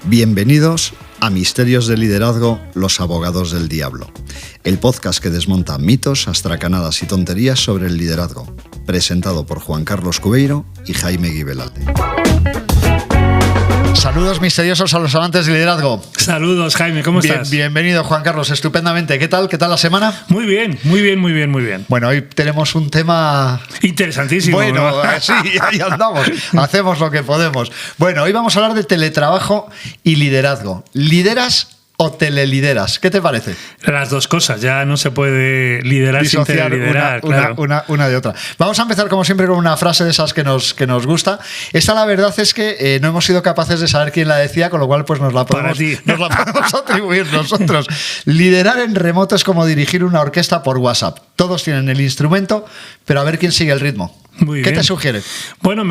Bienvenidos a Misterios de Liderazgo, los abogados del diablo, el podcast que desmonta mitos, astracanadas y tonterías sobre el liderazgo, presentado por Juan Carlos Cubeiro y Jaime Guibelalde. Saludos misteriosos a los amantes del liderazgo. Saludos, Jaime, ¿cómo estás? Bienvenido, Juan Carlos, estupendamente. ¿Qué tal la semana? Muy bien. Bueno, hoy tenemos un tema interesantísimo. Bueno, ¿no? sí, ahí andamos, hacemos lo que podemos. Bueno, hoy vamos a hablar de teletrabajo y liderazgo. ¿Lideras o telelideras? ¿Qué te parece? Las dos cosas, ya no se puede liderar sin teleliderar. Una de otra. Vamos a empezar, como siempre, con una frase de esas que nos gusta. Esta, la verdad, es que no hemos sido capaces de saber quién la decía, con lo cual pues nos la podemos atribuir nosotros. Liderar en remoto es como dirigir una orquesta por WhatsApp. Todos tienen el instrumento, pero a ver quién sigue el ritmo. ¿Qué te sugiere? Bueno,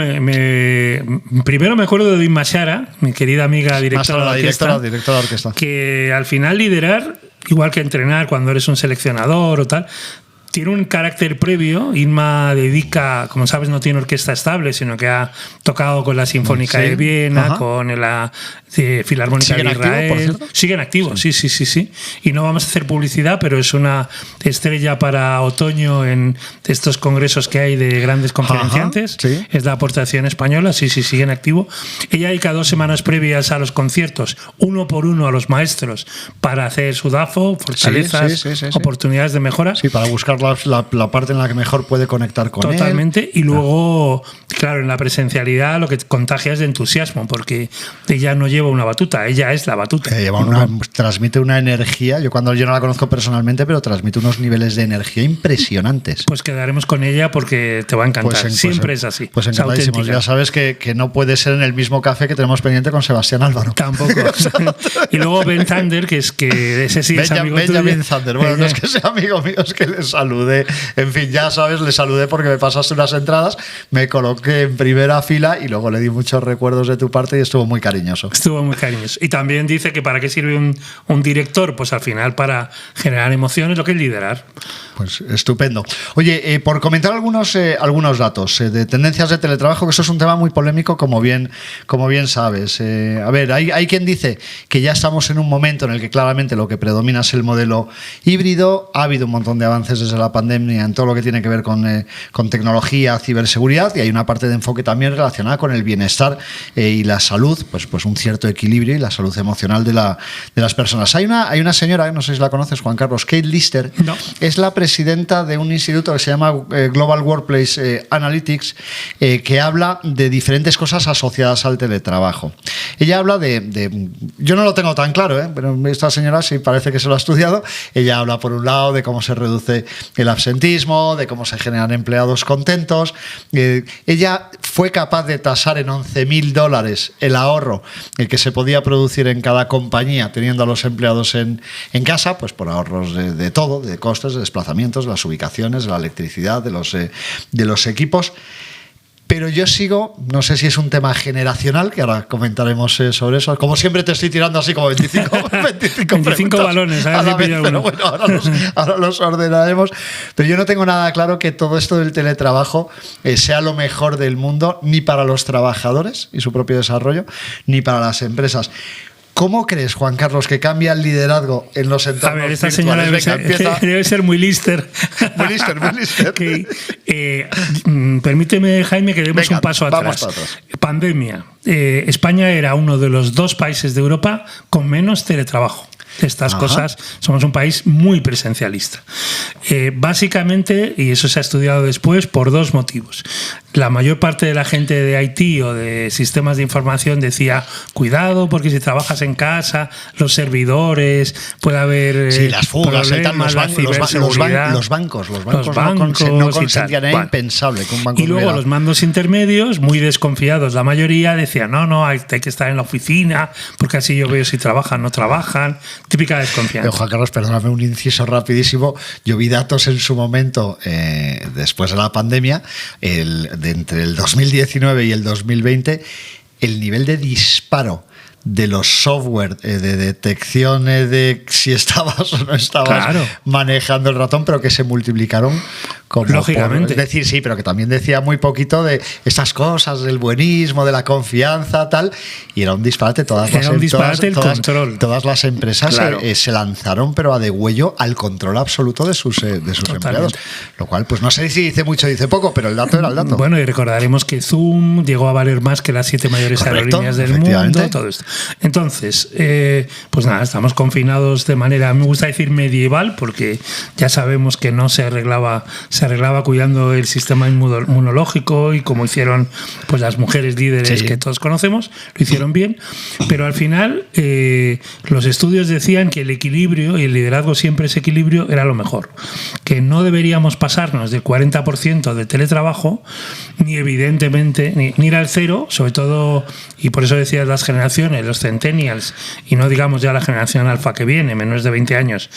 primero me acuerdo de Inma Shara, mi querida amiga directora de orquesta, que al final liderar, igual que entrenar cuando eres un seleccionador o tal, tiene un carácter previo. Inma dedica, como sabes, no tiene orquesta estable, sino que ha tocado con la Sinfónica de Viena, con la Filarmónica de Israel. Siguen activos, sí. Y no vamos a hacer publicidad, pero es una estrella para otoño en estos congresos que hay de grandes conferenciantes. Es la aportación española, sí, siguen activo. Ella dedica 2 semanas previas a los conciertos, uno por uno a los maestros, para hacer su DAFO, fortalezas, oportunidades de mejora. Sí, para buscar la parte en la que mejor puede conectar con él. Totalmente. Y luego, claro, en la presencialidad lo que contagia es de entusiasmo, porque ella no lleva una batuta, ella es la batuta. Transmite una energía. Yo no la conozco personalmente, pero transmite unos niveles de energía impresionantes. Pues quedaremos con ella porque te va a encantar. Siempre es así. Pues encantadísimos. Ya sabes que no puede ser en el mismo café que tenemos pendiente con Sebastián Álvaro. Tampoco. Y luego Ben Zander, que ese sí es amigo tuyo. Ben Zander. Bueno, no es que sea amigo mío, es que le saludé. En fin, ya sabes, le saludé porque me pasaste unas entradas, me coloqué en primera fila y luego le di muchos recuerdos de tu parte y estuvo muy cariñoso. Y también dice que para qué sirve un director, pues al final para generar emociones, lo que es liderar. Pues estupendo. Oye, por comentar algunos datos de tendencias de teletrabajo, que eso es un tema muy polémico, como bien sabes. A ver, hay quien dice que ya estamos en un momento en el que claramente lo que predomina es el modelo híbrido. Ha habido un montón de avances desde la pandemia en todo lo que tiene que ver con tecnología, ciberseguridad, y hay una parte de enfoque también relacionada con el bienestar y la salud, pues un cierto equilibrio y la salud emocional de las personas. Hay una señora, no sé si la conoces, Juan Carlos, Kate Lister. No. Es la presidenta de un instituto que se llama Global Workplace Analytics, que habla de diferentes cosas asociadas al teletrabajo. Ella habla yo no lo tengo tan claro, pero esta señora sí parece que se lo ha estudiado. Ella habla, por un lado, de cómo se reduce el absentismo, de cómo se generan empleados contentos. Ella fue capaz de tasar en $11.000 el ahorro que se podía producir en cada compañía teniendo a los empleados en casa, pues por ahorros de todo, de costes, de desplazamientos, de las ubicaciones, de la electricidad, de los equipos. Pero yo sigo, no sé si es un tema generacional, que ahora comentaremos sobre eso. Como siempre te estoy tirando así como 25 balones. A la vez, pero bueno, ahora los ordenaremos. Pero yo no tengo nada claro que todo esto del teletrabajo sea lo mejor del mundo, ni para los trabajadores y su propio desarrollo, ni para las empresas. ¿Cómo crees, Juan Carlos, que cambia el liderazgo en los entornos virtuales? Esta señora debe ser muy lister. Muy lister. Permíteme, Jaime, que demos un paso atrás. Pandemia. España era uno de los 2 países de Europa con menos teletrabajo. Estas cosas, somos un país muy presencialista. Básicamente, y eso se ha estudiado después, por 2 motivos. La mayor parte de la gente de IT o de sistemas de información decía, cuidado, porque si trabajas en casa, los servidores, puede haber las fugas, problemas, los bancos no consentían, era impensable que un banco. Y luego los mandos intermedios, muy desconfiados, la mayoría decían, no, hay que estar en la oficina, porque así yo veo si trabajan o no trabajan. Típica desconfianza. Juan Carlos, perdóname un inciso rapidísimo. Yo vi datos en su momento, después de la pandemia, entre el 2019 y el 2020, el nivel de disparo de los software de detección de si estabas o no estabas manejando el ratón, pero que se multiplicaron como lógicamente. Es decir, sí, pero que también decía muy poquito de estas cosas, del buenismo, de la confianza, tal, y era un disparate. Todas las empresas se lanzaron, pero a degüello, al control absoluto de sus empleados. Lo cual, pues no sé si dice mucho o dice poco, pero el dato era el dato. Bueno, y recordaremos que Zoom llegó a valer más que las 7 mayores aerolíneas del mundo, todo esto. Entonces, pues nada, estamos confinados de manera, me gusta decir medieval, porque ya sabemos que no se arreglaba cuidando el sistema inmunológico, y como hicieron pues las mujeres líderes que todos conocemos, lo hicieron bien, pero al final los estudios decían que el equilibrio, y el liderazgo siempre es equilibrio, era lo mejor, que no deberíamos pasarnos del 40% de teletrabajo, ni evidentemente ni ir al cero, sobre todo, y por eso decías las generaciones, los centennials, y no digamos ya la generación alfa que viene, menos de 20 años,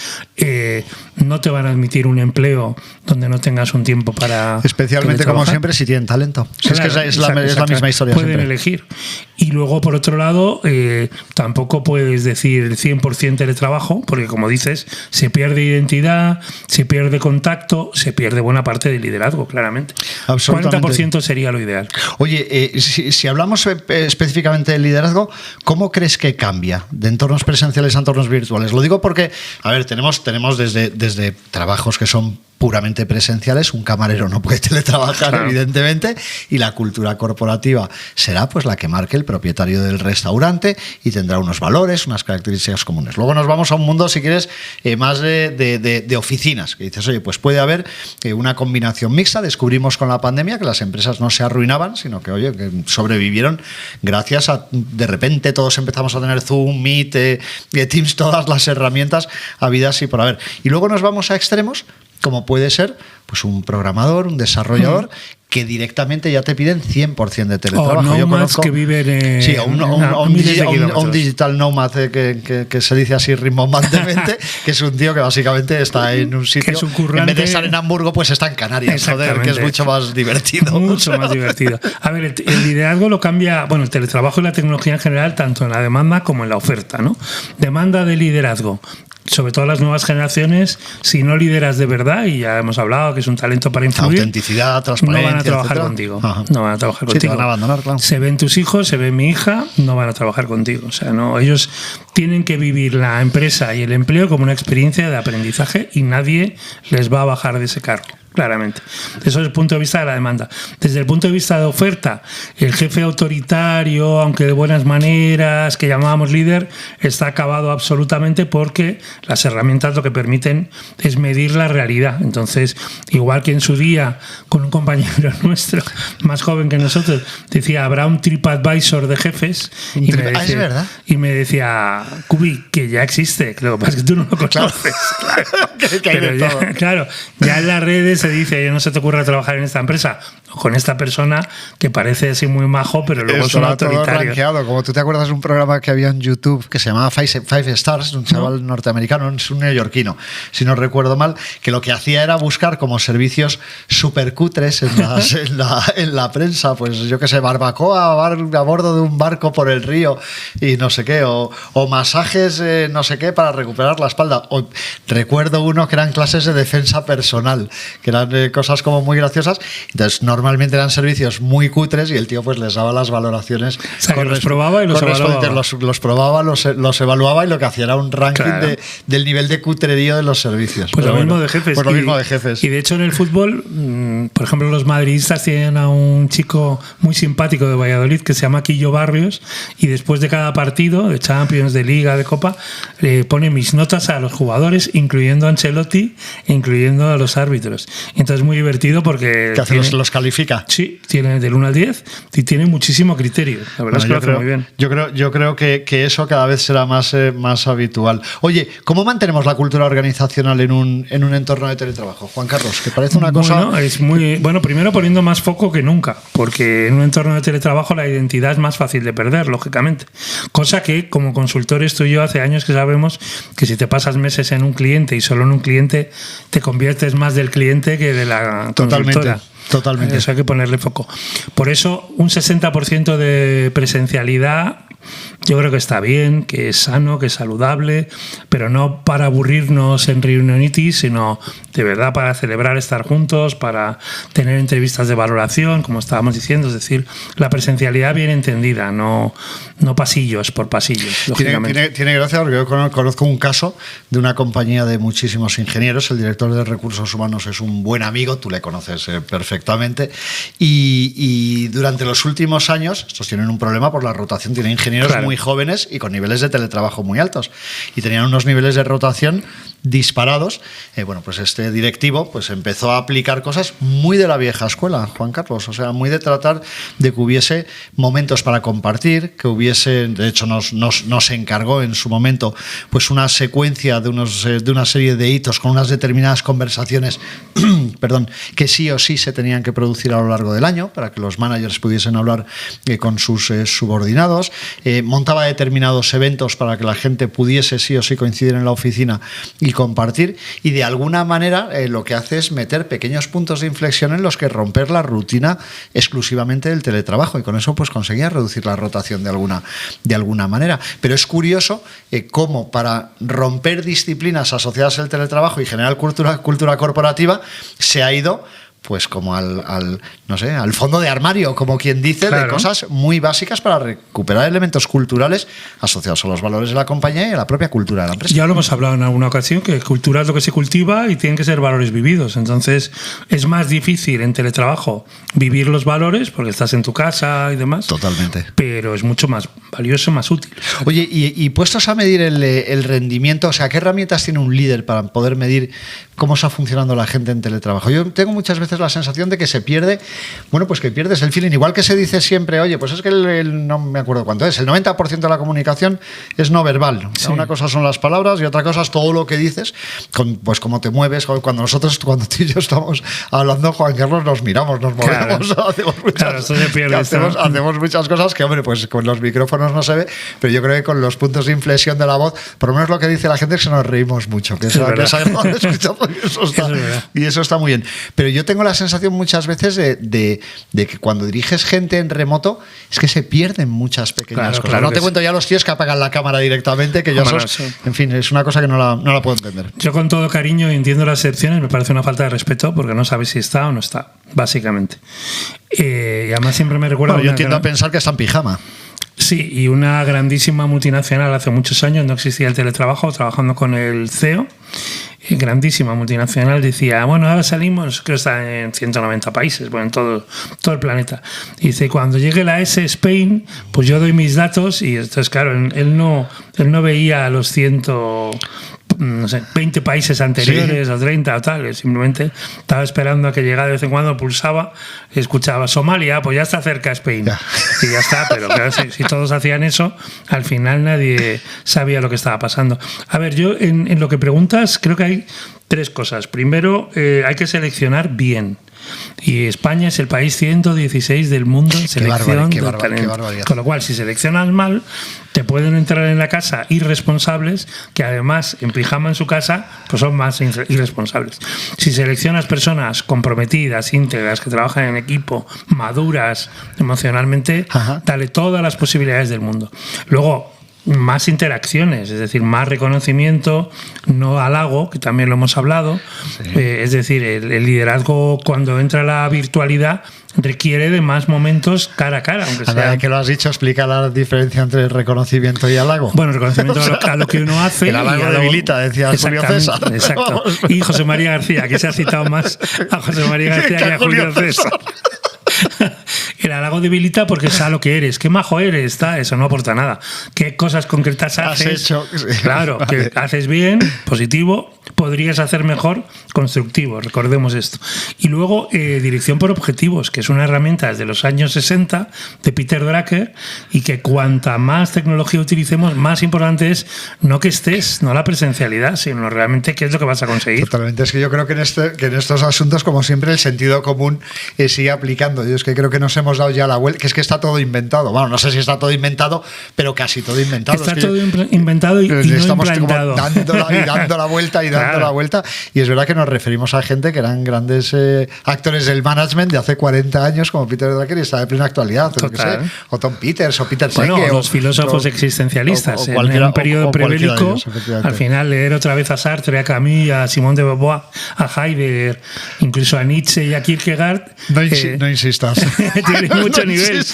no te van a admitir un empleo donde no tengas un tiempo para... Especialmente, como siempre, si tienen talento. Claro, es que es la misma historia. Pueden siempre elegir. Y luego, por otro lado, tampoco puedes decir el 100% teletrabajo, porque, como dices, se pierde identidad, se pierde contacto, se pierde buena parte del liderazgo, claramente. 40% sería lo ideal. Oye, si hablamos específicamente del liderazgo, ¿cómo crees que cambia de entornos presenciales a entornos virtuales? Lo digo porque, a ver, tenemos desde trabajos que son puramente presenciales, un camarero no puede teletrabajar, evidentemente, y la cultura corporativa será pues la que marque el propietario del restaurante y tendrá unos valores, unas características comunes. Luego nos vamos a un mundo, si quieres, más de oficinas, que dices, oye, pues puede haber una combinación mixta. Descubrimos con la pandemia que las empresas no se arruinaban, sino que, oye, que sobrevivieron gracias a, de repente, todos empezamos a tener Zoom, Meet, Teams, todas las herramientas habidas y por haber. Y luego nos vamos a extremos, como puede ser pues un programador, un desarrollador, que directamente ya te piden 100% de teletrabajo. Yo conozco que viven un digital nomad que se dice así rimbombantemente, que es un tío que básicamente está en un sitio, en vez de estar en Hamburgo, pues está en Canarias, joder, que es mucho más divertido. Mucho más divertido. A ver, el liderazgo lo cambia, bueno, el teletrabajo y la tecnología en general, tanto en la demanda como en la oferta, ¿no? Demanda de liderazgo. Sobre todo las nuevas generaciones, si no lideras de verdad, y ya hemos hablado que es un talento para influir, autenticidad, transparencia, no van a trabajar contigo. No van a trabajar contigo. Te van a abandonar, claro. Se ven tus hijos, se ve mi hija, no van a trabajar contigo. O sea, no, ellos tienen que vivir la empresa y el empleo como una experiencia de aprendizaje, y nadie les va a bajar de ese cargo. Claramente. Eso es el punto de vista de la demanda. Desde el punto de vista de oferta, el jefe autoritario, aunque de buenas maneras, que llamábamos líder, está acabado absolutamente, porque las herramientas lo que permiten es medir la realidad. Entonces, igual que en su día, con un compañero nuestro, más joven que nosotros, decía, habrá un TripAdvisor de jefes. Es verdad. Y me decía, Cubi, que ya existe. Lo que pasa es que tú no lo conoces. Claro, ya en las redes se dice, oye, no se te ocurra trabajar en esta empresa o con esta persona que parece así muy majo, pero luego son autoritarios. Como tú te acuerdas de un programa que había en YouTube que se llamaba Five Stars, un chaval norteamericano, es un neoyorquino, si no recuerdo mal, que lo que hacía era buscar como servicios súper cutres en la prensa, pues yo qué sé, barbacoa a bordo de un barco por el río y no sé qué, o masajes no sé qué para recuperar la espalda. Recuerdo uno que eran clases de defensa personal, que eran cosas como muy graciosas. Entonces normalmente eran servicios muy cutres y el tío pues les daba las valoraciones. O sea, que los probaba y los evaluaba. Los probaba, los evaluaba, y lo que hacía era un ranking del nivel de cutrerío de los servicios. Pues lo mismo de jefes. Pues lo mismo de jefes. Y de hecho en el fútbol, por ejemplo, los madridistas tienen a un chico muy simpático de Valladolid que se llama Quillo Barrios, y después de cada partido de Champions, de Liga, de Copa, pone mis notas a los jugadores, incluyendo a Ancelotti e incluyendo a los árbitros. Entonces es muy divertido porque... ¿Qué hace? ¿Los califica? Sí, tiene del 1 al 10 y tiene muchísimo criterio. La verdad es que lo hace muy bien. Yo creo que eso cada vez será más habitual. Oye, ¿cómo mantenemos la cultura organizacional en un entorno de teletrabajo? Juan Carlos, que parece una cosa... Bueno, es muy... Bueno, primero poniendo más foco que nunca, porque en un entorno de teletrabajo la identidad es más fácil de perder, lógicamente. Cosa que, como consultores tú y yo, hace años que sabemos que si te pasas meses en un cliente y solo en un cliente, te conviertes más del cliente que de la consultora. Totalmente. Eso hay que ponerle foco. Por eso, un 60% de presencialidad Yo creo que está bien, que es sano, que es saludable, pero no para aburrirnos en reunionitis, sino de verdad para celebrar estar juntos, para tener entrevistas de valoración, como estábamos diciendo, es decir, la presencialidad bien entendida, no pasillos por pasillos, lógicamente. Tiene gracia porque yo conozco un caso de una compañía de muchísimos ingenieros. El director de recursos humanos es un buen amigo, tú le conoces perfectamente, y durante los últimos años, estos tienen un problema por la rotación, tienen ingenieros muy jóvenes y con niveles de teletrabajo muy altos, y tenían unos niveles de rotación disparados. Bueno, pues este directivo pues empezó a aplicar cosas muy de la vieja escuela, Juan Carlos, o sea, muy de tratar de que hubiese momentos para compartir, que hubiese, de hecho nos encargó en su momento pues una secuencia de una serie de hitos con unas determinadas conversaciones perdón, que sí o sí se tenían que producir a lo largo del año para que los managers pudiesen hablar con sus subordinados, montaba determinados eventos para que la gente pudiese sí o sí coincidir en la oficina y compartir, y de alguna manera lo que hace es meter pequeños puntos de inflexión en los que romper la rutina exclusivamente del teletrabajo, y con eso pues conseguía reducir la rotación de alguna manera. Pero es curioso cómo para romper disciplinas asociadas al teletrabajo y generar cultura corporativa se ha ido pues como al fondo de armario, como quien dice, de cosas muy básicas para recuperar elementos culturales asociados a los valores de la compañía y a la propia cultura de la empresa. Ya lo hemos hablado en alguna ocasión, que cultura es lo que se cultiva y tienen que ser valores vividos. Entonces es más difícil en teletrabajo vivir los valores porque estás en tu casa y demás. Totalmente. Pero es mucho más valioso, más útil. Oye, y puestos a medir el rendimiento, o sea, ¿qué herramientas tiene un líder para poder medir cómo está funcionando la gente en teletrabajo? Yo tengo muchas veces la sensación de que se pierde, bueno, pues que pierdes el feeling. Igual que se dice siempre, oye, pues es que no me acuerdo cuánto es, el 90% de la comunicación es no verbal. Sí. Una cosa son las palabras y otra cosa es todo lo que dices, pues cómo te mueves. Cuando tú y yo estamos hablando, Juan Carlos, nos miramos, nos movemos, hacemos muchas cosas que, hombre, pues con los micrófonos no se ve, pero yo creo que con los puntos de inflexión de la voz, por lo menos lo que dice la gente es que nos reímos mucho, que es agradable escuchando, y eso está muy bien. Pero yo tengo la sensación muchas veces de que cuando diriges gente en remoto es que se pierden muchas pequeñas cosas. No te cuento ya los tíos que apagan la cámara directamente, que ya en fin, es una cosa que no la puedo entender. Yo con todo cariño entiendo las excepciones, me parece una falta de respeto porque no sabes si está o no está, básicamente. Y además siempre me recuerda... Yo tiendo a pensar que está en pijama. Sí, y una grandísima multinacional hace muchos años, no existía el teletrabajo, trabajando con el CEO, grandísima multinacional, decía, bueno, ahora salimos, creo que está en 190 países, bueno, en todo el planeta. Y dice, cuando llegue la S Spain, pues yo doy mis datos, y entonces, claro, él no veía a los 20 países anteriores, o 30 o tal, simplemente estaba esperando a que llegara de vez en cuando, pulsaba, escuchaba Somalia, pues ya está cerca Spain, y ya está. Pero claro, si todos hacían eso, al final nadie sabía lo que estaba pasando. A ver, yo en lo que preguntas creo que hay tres cosas. Primero, hay que seleccionar bien. Y España es el país 116 del mundo en selección de talento. Con lo cual, si seleccionas mal, te pueden entrar en la casa irresponsables, que además en pijama en su casa pues son más irresponsables. Si seleccionas personas comprometidas, íntegras, que trabajan en equipo, maduras emocionalmente, dale todas las posibilidades del mundo. Luego, más interacciones, es decir, más reconocimiento, no halago, que también lo hemos hablado. Sí. Es decir, el liderazgo, cuando entra la virtualidad, requiere de más momentos cara a cara. Aunque sea... que lo has dicho, explica la diferencia entre reconocimiento y halago. Bueno, reconocimiento a lo que uno hace. El halago debilita, decía Julio César. Exacto. Y José María García, que se ha citado más a José María García que a Julio César. El halago debilita porque sabes lo que eres, qué majo eres, eso no aporta nada. ¿Qué cosas concretas haces? Has hecho. Claro, que haces bien, positivo, podrías hacer mejor, constructivo, recordemos esto. Y luego dirección por objetivos, que es una herramienta desde los años 60 de Peter Drucker, y que cuanta más tecnología utilicemos, más importante es no que estés, no la presencialidad, sino realmente qué es lo que vas a conseguir. Totalmente, es que yo creo que en estos asuntos, como siempre, el sentido común sigue aplicando. Yo es que creo que nos hemos dado ya la vuelta, que es que está todo inventado. Bueno, no sé si está todo inventado, pero casi todo inventado. Está todo inventado y no estamos implantado. Dando la vuelta y dando la vuelta. Y es verdad que nos referimos a gente que eran grandes actores del management de hace 40 años, como Peter Drucker, y está de plena actualidad. O Tom Peters, o Peter Senge. Bueno, los filósofos existencialistas. En un periodo prebélico, al final leer otra vez a Sartre, a Camus, a Simone de Beauvoir, a Heidegger, incluso a Nietzsche y a Kierkegaard. No insistas. Tiene mucho nivel.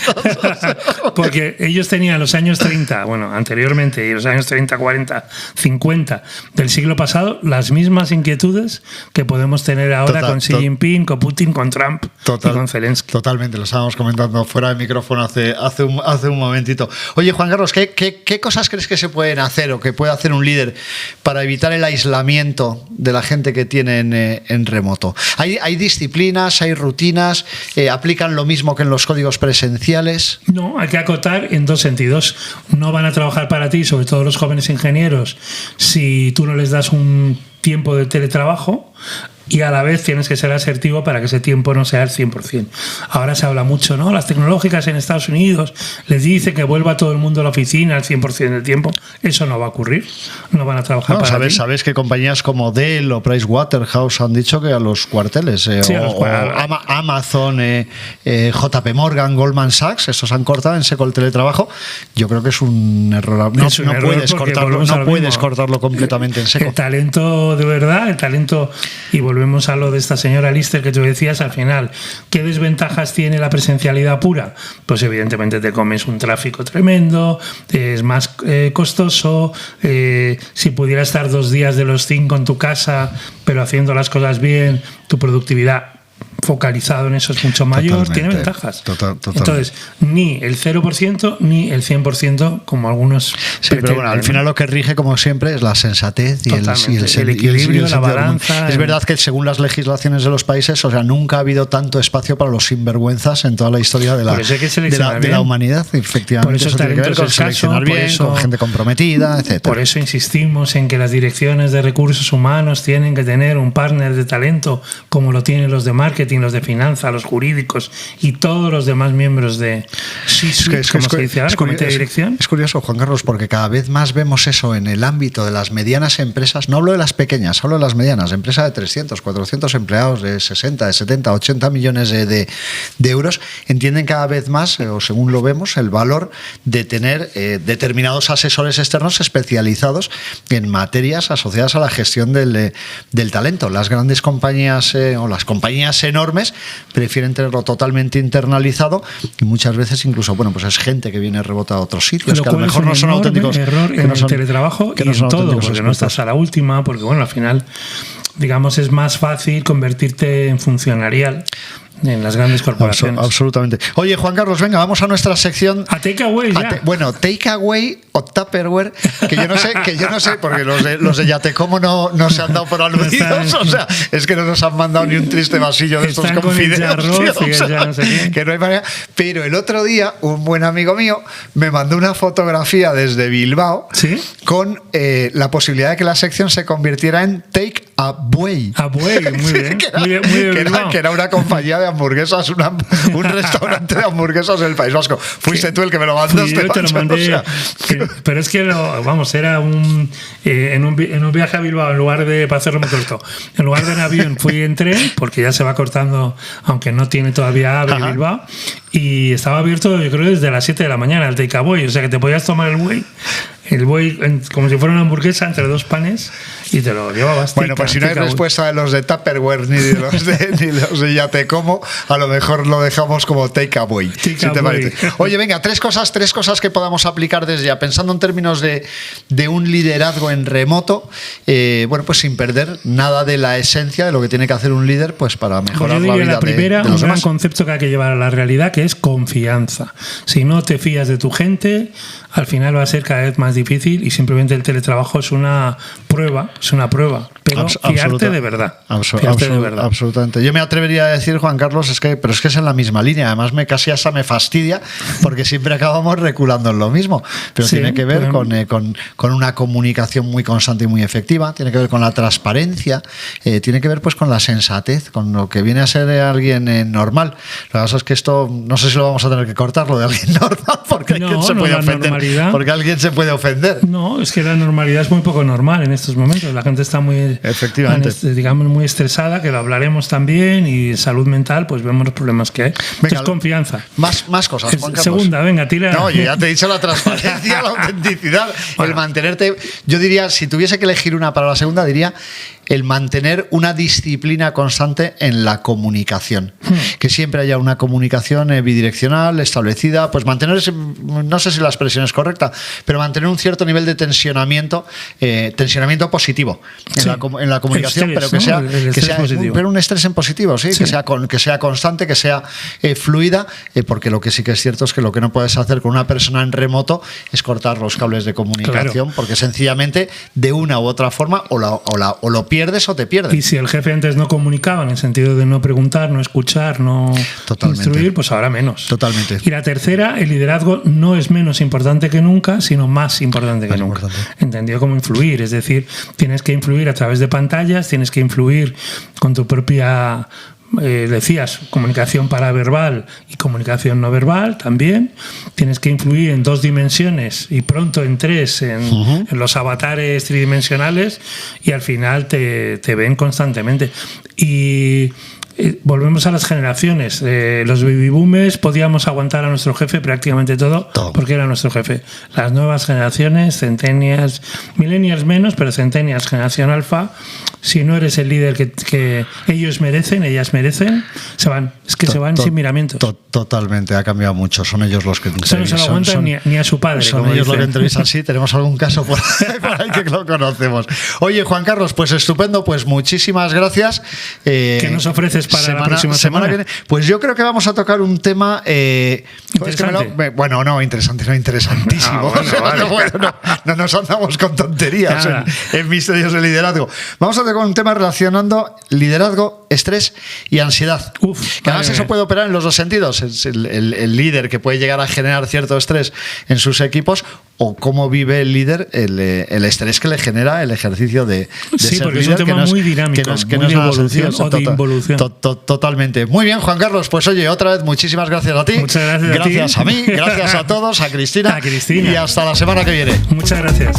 Porque ellos tenían los años 30, bueno, anteriormente, y los años 30, 40, 50 del siglo pasado, las mismas inquietudes que podemos tener ahora con Xi Jinping, con Putin, con Trump y con Zelensky. Totalmente, lo estábamos comentando fuera de micrófono hace un momentito. Oye, Juan Carlos, ¿qué cosas crees que se pueden hacer o que puede hacer un líder para evitar el aislamiento de la gente que tienen en remoto? ¿Hay disciplinas, hay rutinas? ¿Aplican lo mismo que en los códigos presenciales? No, hay que acotar en dos sentidos. No van a trabajar para ti, sobre todo los jóvenes ingenieros, si tú no les das un tiempo de teletrabajo, y a la vez tienes que ser asertivo para que ese tiempo no sea el 100%. Ahora se habla mucho, ¿no? Las tecnológicas en Estados Unidos les dicen que vuelva todo el mundo a la oficina al 100% del tiempo. Eso no va a ocurrir. No van a trabajar para ti. Sabes que compañías como Dell o Pricewaterhouse han dicho que a los cuarteles, Amazon, JP Morgan, Goldman Sachs, estos han cortado en seco el teletrabajo. Yo creo que es un error. No puedes cortarlo completamente en seco. El talento de verdad, y volvemos a lo de esta señora Lister que tú decías al final. ¿Qué desventajas tiene la presencialidad pura? Pues evidentemente te comes un tráfico tremendo, es más costoso. Si pudieras estar 2 días de los 5 en tu casa, pero haciendo las cosas bien, tu productividad focalizado en eso es mucho mayor. Totalmente. Tiene ventajas. Entonces, ni el 0% ni el 100%, como algunos pretenden. Pero bueno, al final lo que rige, como siempre, es la sensatez y el equilibrio, la balanza. Es verdad que según las legislaciones de los países, o sea, nunca ha habido tanto espacio para los sinvergüenzas en toda la historia de la humanidad. Efectivamente, por eso tiene que ver con seleccionar bien, con gente comprometida, etc. Por eso insistimos en que las direcciones de recursos humanos tienen que tener un partner de talento, como lo tienen los de marketing, los de finanzas, los jurídicos y todos los demás miembros de comité de dirección. Es curioso, Juan Carlos, porque cada vez más vemos eso en el ámbito de las medianas empresas. No hablo de las pequeñas, hablo de las medianas. Empresas de 300, 400 empleados, de 60, de 70, 80 millones de euros, entienden cada vez más, o según lo vemos, el valor de tener determinados asesores externos especializados en materias asociadas a la gestión del talento. Las grandes compañías o las compañías enormes prefieren tenerlo totalmente internalizado y muchas veces incluso, bueno, pues es gente que viene rebota a otros sitios, que a lo mejor no son auténticos. Error en el teletrabajo y en todo, porque no estás a la última, porque bueno, al final, digamos, es más fácil convertirte en funcionarial en las grandes corporaciones. Absolutamente. Oye, Juan Carlos, venga, vamos a nuestra sección. A Takeaway ya. Takeaway o Tupperware, que yo no sé, porque los de Yatecomo no se han dado por aludidos, o sea, es que no nos han mandado ni un triste vasillo de estos con fideos, que no hay manera. Pero el otro día, un buen amigo mío me mandó una fotografía desde Bilbao, ¿sí?, con la posibilidad de que la sección se convirtiera en Take Away. Muy bien. Que era una compañía de hamburguesas, un restaurante de hamburguesas del País Vasco. Fuiste tú el que me lo mandaste. Yo te lo mandé. O sea. Pero es que, era en un viaje a Bilbao, en lugar de, para hacerlo muy corto, en lugar de en avión fui en tren, porque ya se va cortando, aunque no tiene todavía AVE Bilbao, y estaba abierto, yo creo, desde las 7 de la mañana el takeaway, o sea que te podías tomar el buey como si fuera una hamburguesa entre 2 panes y te lo llevabas. Bueno, pues si no hay respuesta de los de Tupperware ni de los de Yatecomo, a lo mejor lo dejamos como takeaway. Si te parece. Oye, venga, tres cosas que podamos aplicar desde ya, pensando en términos de un liderazgo en remoto, bueno, pues sin perder nada de la esencia de lo que tiene que hacer un líder, pues para mejorar la vida la primera, de los un demás. gran concepto que hay que llevar a la realidad, que es confianza. Si no te fías de tu gente, al final va a ser cada vez más difícil y simplemente el teletrabajo es una prueba, es una prueba, pero fiarte de verdad. Absolutamente. Yo me atrevería a decir, Juan Carlos, pero es que es en la misma línea. Además, casi hasta me fastidia, porque siempre acabamos reculando en lo mismo. Pero sí, tiene que ver con una comunicación muy constante y muy efectiva, tiene que ver con la transparencia, tiene que ver pues con la sensatez, con lo que viene a ser alguien normal. Lo que pasa es que esto, no sé si lo vamos a tener que cortar, lo de alguien normal, porque alguien se puede ofender. Porque alguien se puede ofender. No, es que la normalidad es muy poco normal en estos momentos. La gente está muy, digamos, muy estresada, que lo hablaremos también, y salud mental, pues vemos los problemas que hay. Venga, confianza. Más cosas, Juan Carlos. Segunda, venga, tira. No, yo ya te he dicho la transparencia, la autenticidad, el mantenerte. Yo diría, si tuviese que elegir una para la segunda, diría el mantener una disciplina constante en la comunicación. Que siempre haya una comunicación bidireccional, establecida, pues mantener, no sé si la expresión es correcta, pero mantener un cierto nivel de tensionamiento positivo en la comunicación, estrés, pero que sea pero un estrés en positivo, ¿sí? Que sea constante, que sea fluida, porque lo que sí que es cierto es que lo que no puedes hacer con una persona en remoto es cortar los cables de comunicación, porque sencillamente de una u otra forma o lo pierdes o te pierdes. Y si el jefe antes no comunicaba, en el sentido de no preguntar, no escuchar, no instruir, pues ahora menos. Totalmente. Y la tercera, el liderazgo no es menos importante que nunca, sino más importante que nunca. Entendido como influir, es decir, tienes que influir a través de pantallas, tienes que influir con tu propia... decías, comunicación paraverbal y comunicación no verbal también. Tienes que influir en 2 dimensiones y pronto en 3 en los avatares tridimensionales, y al final te ven constantemente. Y volvemos a las generaciones. Los baby boomers podíamos aguantar a nuestro jefe prácticamente todo porque era nuestro jefe. Las nuevas generaciones, centennials, millennials menos, pero centennials, generación alfa, si no eres el líder que ellos merecen, ellas merecen, se van. Es que se van sin miramientos. Totalmente, ha cambiado mucho. Son ellos los que entrevistan. No se lo aguantan ni a su padre. Son ellos los que entrevistan, sí. Tenemos algún caso por ahí que lo conocemos. Oye, Juan Carlos, pues estupendo, pues muchísimas gracias. ¿Qué nos ofreces para la próxima semana? Que viene? Pues yo creo que vamos a tocar un tema... interesantísimo. No nos andamos con tonterías en Misterios de Liderazgo. Vamos a tocar un tema relacionando liderazgo, estrés y ansiedad. Que además eso puede operar en los dos sentidos. Es el líder que puede llegar a generar cierto estrés en sus equipos, o cómo vive el líder el estrés que le genera el ejercicio de ser porque líder, es un tema muy dinámico, muy de evolución o de involución. Totalmente. Muy bien, Juan Carlos, pues oye, otra vez muchísimas gracias a ti. Muchas gracias a mí, gracias a todos, a Cristina. A Cristina. Y hasta la semana que viene. Muchas gracias.